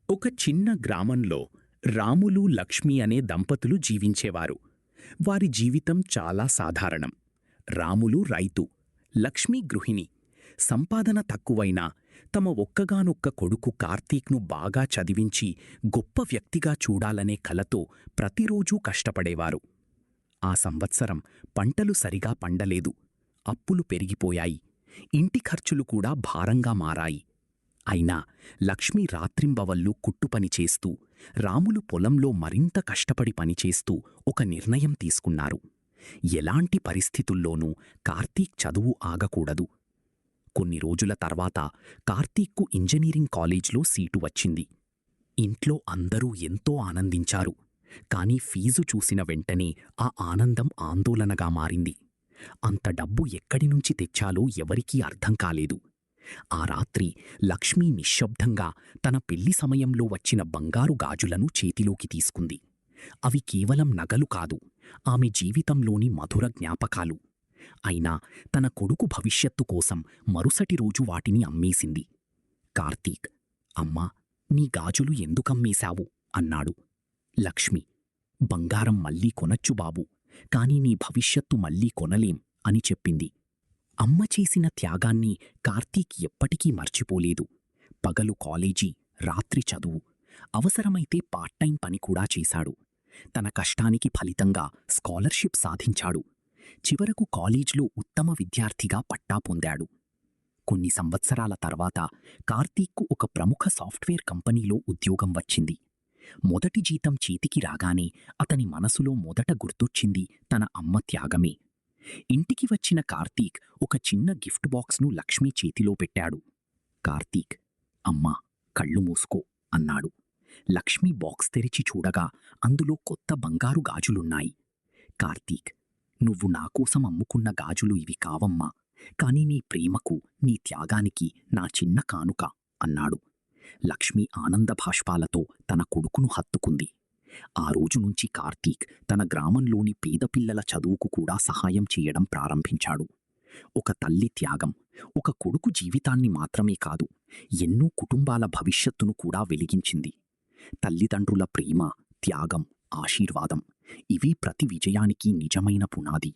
ఒక చిన్న గ్రామంలో రాములు, లక్ష్మి అనే దంపతులు జీవించేవారు. వారి జీవితం చాలా సాధారణం. రాములు రైతు, లక్ష్మి గృహిణి. సంపాదన తక్కువైనా తమ ఒక్కగానొక్క కొడుకు కార్తీక్ను బాగా చదివించి గొప్ప వ్యక్తిగా చూడాలనే కలతో ప్రతిరోజూ కష్టపడేవారు. ఆ సంవత్సరం పంటలు సరిగా పండలేదు. అప్పులు పెరిగిపోయాయి. ఇంటి ఖర్చులు కూడా భారంగా మారాయి. అయినా లక్ష్మి రాత్రింబవళ్ళు కుట్టుపని చేస్తూ, రాములు పొలంలో మరింత కష్టపడి పనిచేస్తూ ఒక నిర్ణయం తీసుకున్నారు. ఎలాంటి పరిస్థితుల్లోనూ కార్తీక్ చదువు ఆగకూడదు. కొన్ని రోజుల తర్వాత కార్తీక్కు ఇంజనీరింగ్ కాలేజ్లో సీటు వచ్చింది. ఇంట్లో అందరూ ఎంతో ఆనందించారు. కానీ ఫీజు చూసిన వెంటనే ఆ ఆనందం ఆందోళనగా మారింది. అంత డబ్బు ఎక్కడినుంచి తెచ్చాలో ఎవరికీ అర్థం కాలేదు. ఆ రాత్రి లక్ష్మి నిశ్శబ్దంగా తన పెళ్లి సమయంలో వచ్చిన బంగారు గాజులను చేతిలోకి తీసుకుంది. అవి కేవలం నగలు కాదు, ఆమె జీవితంలోని మధుర జ్ఞాపకాలు. అయినా తన కొడుకు భవిష్యత్తు కోసం మరుసటి రోజు వాటిని అమ్మేసింది. కార్తీక్, అమ్మా, నీ గాజులు ఎందుకమ్మేశావు అన్నాడు. లక్ష్మి, బంగారం మళ్ళీ కొనొచ్చు బాబూ, కాని నీ భవిష్యత్తు మళ్ళీ కొనలేం అని చెప్పింది. అమ్మ చేసిన త్యాగాన్ని కార్తీక్ ఎప్పటికీ మర్చిపోలేదు. పగలు కాలేజీ, రాత్రి చదువు, అవసరమైతే పార్ట్ టైం పని కూడా చేశాడు. తన కష్టానికి ఫలితంగా స్కాలర్షిప్ సాధించాడు. చివరకు కాలేజ్లో ఉత్తమ విద్యార్థిగా పట్టా పొందాడు. కొన్ని సంవత్సరాల తర్వాత కార్తీక్కు ఒక ప్రముఖ సాఫ్ట్వేర్ కంపెనీలో ఉద్యోగం వచ్చింది. మొదటి జీతం చేతికి రాగానే అతని మనసులో మొదట గుర్తొచ్చింది తన అమ్మ త్యాగమే. ఇంటికి వచ్చిన కార్తీక్ ఒక చిన్న గిఫ్ట్ బాక్స్ను లక్ష్మి చేతిలో పెట్టాడు. కార్తీక్, అమ్మా, కళ్ళు మూసుకో అన్నాడు. లక్ష్మి బాక్స్ తెరిచి చూడగా అందులో కొత్త బంగారు గాజులున్నాయి. కార్తీక్, నువ్వు నాకోసం అమ్ముకున్న గాజులు ఇవి కావమ్మా, కాని నీ ప్రేమకు, నీ త్యాగానికి నా చిన్న కానుక అన్నాడు. లక్ష్మి ఆనందభాష్పాలతో తన కొడుకును హత్తుకుంది. ఆ రోజు నుంచి కార్తీక్ తన గ్రామంలోని పేద పిల్లల చదువుకు కూడా సహాయం చేయడం ప్రారంభించాడు. ఒక తల్లి త్యాగం ఒక కొడుకు జీవితాన్ని మాత్రమే కాదు, ఎన్నో కుటుంబాల భవిష్యత్తును కూడా వెలిగించింది. తల్లిదండ్రుల ప్రేమ, త్యాగం, ఆశీర్వాదం, ఇవే ప్రతి విజయానికి నిజమైన పునాది.